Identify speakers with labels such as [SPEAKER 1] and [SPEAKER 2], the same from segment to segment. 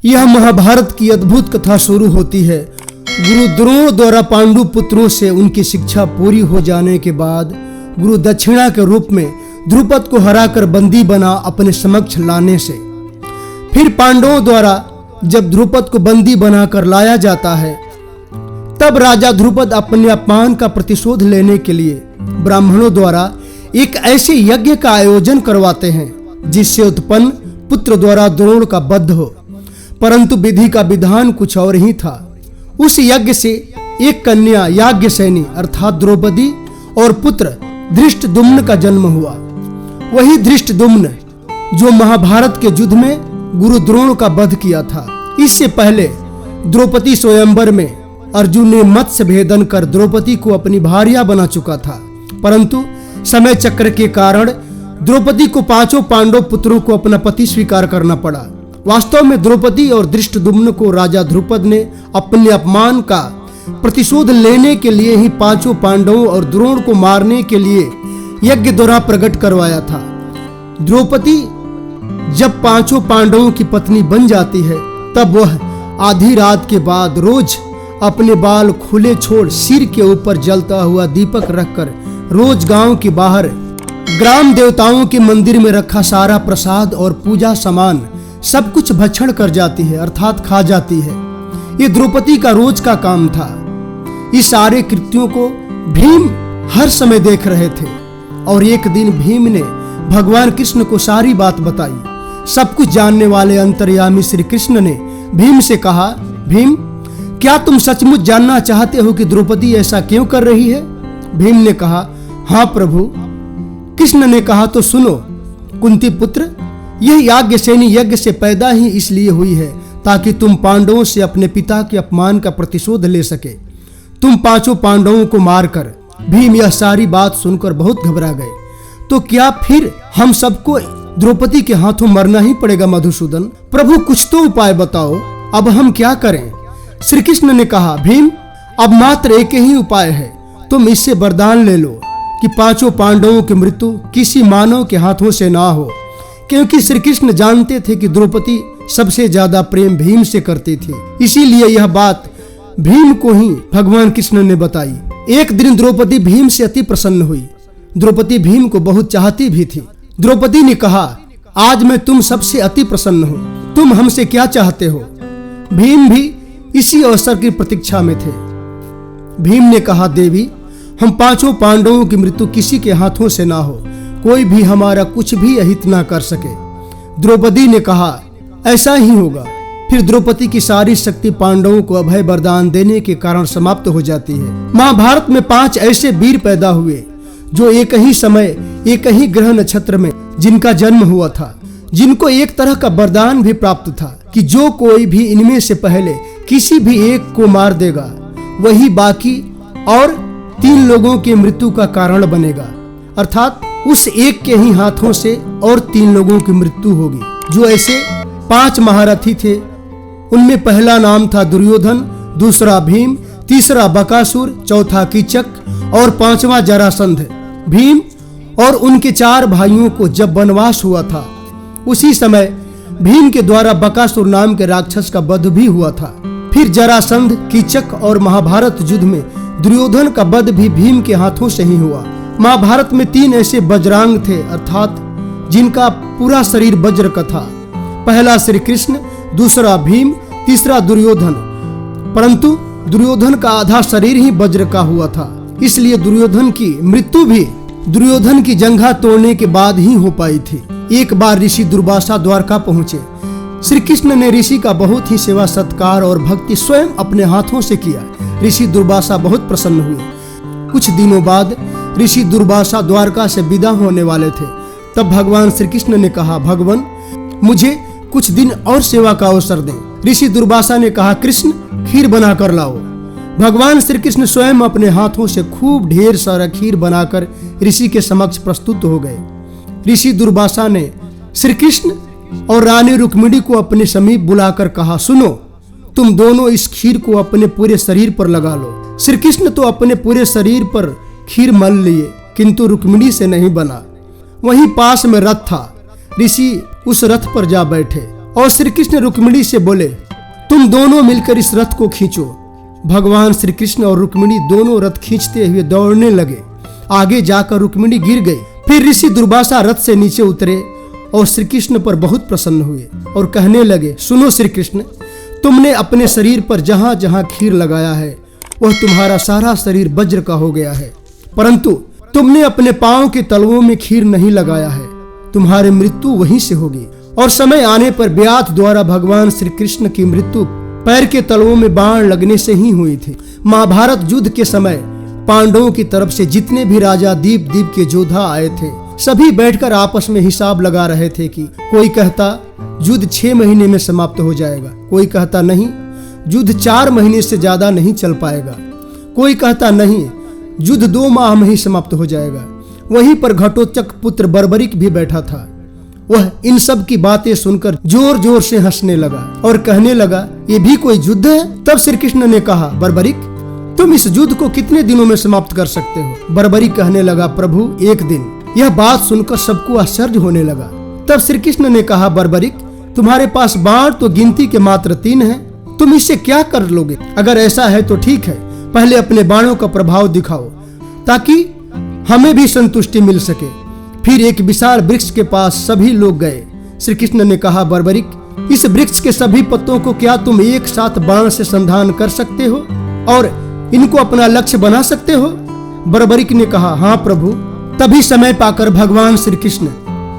[SPEAKER 1] यह महाभारत की अद्भुत कथा शुरू होती है। गुरु द्रोण द्वारा पांडु पुत्रों से उनकी शिक्षा पूरी हो जाने के बाद गुरु दक्षिणा के रूप में द्रुपद को हराकर बंदी बना अपने समक्ष लाने से, फिर पांडवों द्वारा जब द्रुपद को बंदी बनाकर लाया जाता है, तब राजा द्रुपद अपने अपमान का प्रतिशोध लेने के लिए ब्राह्मणों द्वारा एक ऐसे यज्ञ का आयोजन करवाते हैं जिससे उत्पन्न पुत्र द्वारा द्रोण का वध हो। परंतु विधि का विधान कुछ और ही था। उस यज्ञ से एक कन्या याज्ञसेनी अर्थात द्रौपदी और पुत्र धृष्टद्युम्न का जन्म हुआ। वही धृष्टद्युम्न जो महाभारत के युद्ध में गुरु द्रोण का वध किया था। इससे पहले द्रौपदी स्वयंवर में अर्जुन ने मत्स्य भेदन कर द्रौपदी को अपनी भार्या बना चुका था, परंतु समय चक्र के कारण द्रौपदी को पांचों पांडव पुत्रों को अपना पति स्वीकार करना पड़ा। वास्तव में द्रौपदी और धृष्टद्युम्न को राजा द्रुपद ने अपने अपमान का प्रतिशोध लेने के लिए ही पांचों पांडवों और द्रोण को मारने के लिए यज्ञ द्वारा प्रकट करवाया था। द्रौपदी जब पांचों पांडवों की पत्नी बन जाती है, तब वह आधी रात के बाद रोज अपने बाल खुले छोड़ सिर के ऊपर जलता हुआ दीपक रखकर रोज गांव के बाहर ग्राम देवताओं के मंदिर में रखा सारा प्रसाद और पूजा सामान सब कुछ भक्षण कर जाती है, अर्थात खा जाती है। ये द्रौपदी का रोज का काम था। इस सारे कृत्यों को भीम हर समय देख रहे थे और एक दिन भीम ने भगवान कृष्ण को सारी बात बताई। सब कुछ जानने वाले अंतर्यामी श्री कृष्ण ने भीम से कहा, भीम, क्या तुम सचमुच जानना चाहते हो कि द्रौपदी ऐसा क्यों कर रही है? भीम ने कहा, हाँ प्रभु। कृष्ण ने कहा, तो सुनो कुंती पुत्र, यह याज्ञसेनी यज्ञ से पैदा ही इसलिए हुई है ताकि तुम पांडवों से अपने पिता के अपमान का प्रतिशोध ले सके। तुम पांचों पांडवों को मारकर। भीम यह सारी बात सुनकर बहुत घबरा गए। तो क्या फिर हम सबको द्रौपदी के हाथों मरना ही पड़ेगा मधुसूदन? प्रभु कुछ तो उपाय बताओ, अब हम क्या करें? श्री कृष्ण ने कहा, भीम, अब मात्र एक ही उपाय है। तुम इससे वरदान ले लो कि पांचों पांडवों की मृत्यु किसी मानव के हाथों से ना हो, क्योंकि श्री कृष्ण जानते थे कि द्रौपदी सबसे ज्यादा प्रेम भीम से करती थी। इसीलिए यह बात भीम को ही भगवान कृष्ण ने बताई। एक दिन द्रौपदी भीम से अति प्रसन्न हुई। द्रौपदी भीम को बहुत चाहती भी थी। द्रौपदी ने कहा, आज मैं तुम सबसे अति प्रसन्न हूँ, तुम हमसे क्या चाहते हो? भीम भी इसी अवसर की प्रतीक्षा में थे। भीम ने कहा, देवी, हम पांचों पांडवों की मृत्यु किसी के हाथों से ना हो, कोई भी हमारा कुछ भी अहित ना कर सके। द्रौपदी ने कहा, ऐसा ही होगा। फिर द्रौपदी की सारी शक्ति पांडवों को अभय वरदान देने के कारण समाप्त हो जाती है। महाभारत में 5 ऐसे वीर पैदा हुए जो एक ही समय एक ही ग्रह नक्षत्र में जिनका जन्म हुआ था, जिनको एक तरह का वरदान भी प्राप्त था कि जो कोई भी इनमें से पहले किसी भी एक को मार देगा, वही बाकी और 3 लोगों की मृत्यु का कारण बनेगा, अर्थात उस एक के ही हाथों से और 3 लोगों की मृत्यु होगी। जो ऐसे 5 महारथी थे, उनमें पहला नाम था दुर्योधन, दूसरा भीम, तीसरा बकासुर, चौथा कीचक और 5वां जरासंध। भीम और उनके 4 भाइयों को जब वनवास हुआ था, उसी समय भीम के द्वारा बकासुर नाम के राक्षस का वध भी हुआ था। फिर जरासंध, कीचक और महाभारत युद्ध में दुर्योधन का वध भी भीम के हाथों से ही हुआ। महाभारत में 3 ऐसे वज्रांग थे, अर्थात जिनका पूरा शरीर वज्र का था। पहला श्री कृष्ण, दूसरा भीम, तीसरा दुर्योधन। परंतु दुर्योधन का आधा शरीर ही वज्र का हुआ था, इसलिए दुर्योधन की मृत्यु भी दुर्योधन की जंघा तोड़ने के बाद ही हो पाई थी। एक बार ऋषि दुर्वासा द्वारका पहुंचे। श्री कृष्ण ने ऋषि का बहुत ही सेवा सत्कार और भक्ति स्वयं अपने हाथों से किया। ऋषि दुर्वासा बहुत प्रसन्न हुए। कुछ दिनों बाद ऋषि दुर्वासा द्वारका से विदा होने वाले थे। तब भगवान श्री कृष्ण ने कहा, भगवान, मुझे कुछ दिन और सेवा का अवसर दें। ऋषि दुर्वासा ने कहा, कृष्ण, खीर बना कर लाओ। भगवान श्री कृष्ण स्वयं अपने हाथों से खूब ढेर सारा खीर बनाकर ऋषि के समक्ष प्रस्तुत हो गए। ऋषि दुर्वासा ने श्री कृष्ण और रानी रुक्मिणी को अपने समीप बुलाकर कहा, सुनो, तुम दोनों इस खीर को अपने पूरे शरीर पर लगा लो। श्री कृष्ण तो अपने पूरे शरीर पर खीर मल लिए, किंतु रुक्मिणी से नहीं बना। वहीं पास में रथ था। ऋषि उस रथ पर जा बैठे और श्री कृष्ण रुक्मिणी से बोले, तुम दोनों मिलकर इस रथ को खींचो। भगवान श्री कृष्ण और रुक्मिणी दोनों रथ खींचते हुए दौड़ने लगे। आगे जाकर रुक्मिणी गिर गई। फिर ऋषि दुर्वासा रथ से नीचे उतरे और श्री कृष्ण पर बहुत प्रसन्न हुए और कहने लगे, सुनो श्री कृष्ण, तुमने अपने शरीर पर जहां जहां खीर लगाया है वह तुम्हारा सारा शरीर वज्र का हो गया है, परंतु तुमने अपने पांव के तलवों में खीर नहीं लगाया है, तुम्हारी मृत्यु वहीं से होगी। और समय आने पर व्याध द्वारा भगवान श्री कृष्ण की मृत्यु पैर के तलवों में बाण लगने से ही हुई थी। महाभारत युद्ध के समय पांडवों की तरफ से जितने भी राजा दीप के योद्धा आए थे, सभी बैठकर आपस में हिसाब लगा रहे थे कि कोई कहता युद्ध 6 महीने में समाप्त हो जाएगा, कोई कहता नहीं युद्ध 4 महीने से ज्यादा नहीं चल पाएगा, कोई कहता नहीं युद्ध 2 माह में ही समाप्त हो जाएगा। वहीं पर घटोत्कच पुत्र बर्बरिक भी बैठा था। वह इन सब की बातें सुनकर जोर जोर से हंसने लगा और कहने लगा, ये भी कोई युद्ध है? तब श्री कृष्ण ने कहा, बर्बरिक, तुम इस युद्ध को कितने दिनों में समाप्त कर सकते हो? बर्बरिक कहने लगा, प्रभु 1 दिन। यह बात सुनकर सबको आश्चर्य होने लगा। तब श्री कृष्ण ने कहा, बर्बरिक, तुम्हारे पास बाण तो गिनती के मात्र 3 है, तुम इससे क्या कर लोगे? अगर ऐसा है तो ठीक है, पहले अपने बाणों का प्रभाव दिखाओ ताकि हमें भी संतुष्टि मिल सके। फिर एक विशाल वृक्ष के पास सभी लोग गए। श्री कृष्ण ने कहा, बर्बरिक, इस वृक्ष के सभी पत्तों को क्या तुम एक साथ बाण से संधान कर सकते हो और इनको अपना लक्ष्य बना सकते हो? बर्बरिक ने कहा, हाँ प्रभु। तभी समय पाकर भगवान श्री कृष्ण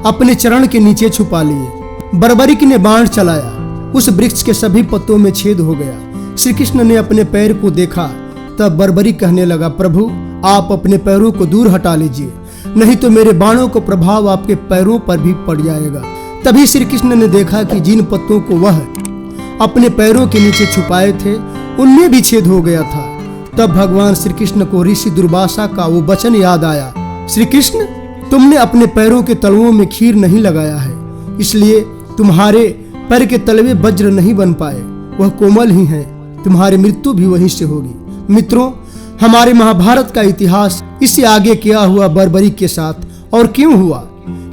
[SPEAKER 1] अपने चरण के नीचे छुपा लिए। बर्बरिक ने बाण चलाया, उस वृक्ष के सभी पत्तों में छेद हो गया। श्री कृष्ण ने अपने पैर को देखा। तब बर्बरिक कहने लगा, प्रभु आप अपने पैरों को दूर हटा लीजिए, नहीं तो मेरे बाणों का प्रभाव आपके पैरों पर भी पड़ जाएगा। तभी श्री कृष्ण ने देखा कि जिन पत्तों को वह अपने पैरों के नीचे छुपाए थे उनमें भी छेद हो गया था। तब भगवान श्री कृष्ण को ऋषि दुर्वासा का वो वचन याद आया, श्री कृष्ण, तुमने अपने पैरों के तलवों में खीर नहीं लगाया है, इसलिए तुम्हारे पैर के तलवे वज्र नहीं बन पाए, वह कोमल ही हैं, तुम्हारी मृत्यु भी वहीं से होगी। मित्रों, हमारे महाभारत का इतिहास इससे आगे क्या हुआ बर्बरिक के साथ और क्यों हुआ,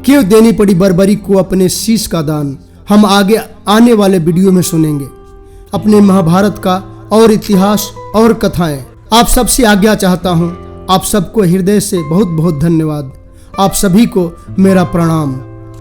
[SPEAKER 1] क्यों देनी पड़ी बर्बरिक को अपने शीश का दान, हम आगे आने वाले वीडियो में सुनेंगे। अपने महाभारत का और इतिहास और कथाएं आप सबसे आज्ञा चाहता हूं। आप सबको हृदय से बहुत बहुत धन्यवाद। आप सभी को मेरा प्रणाम।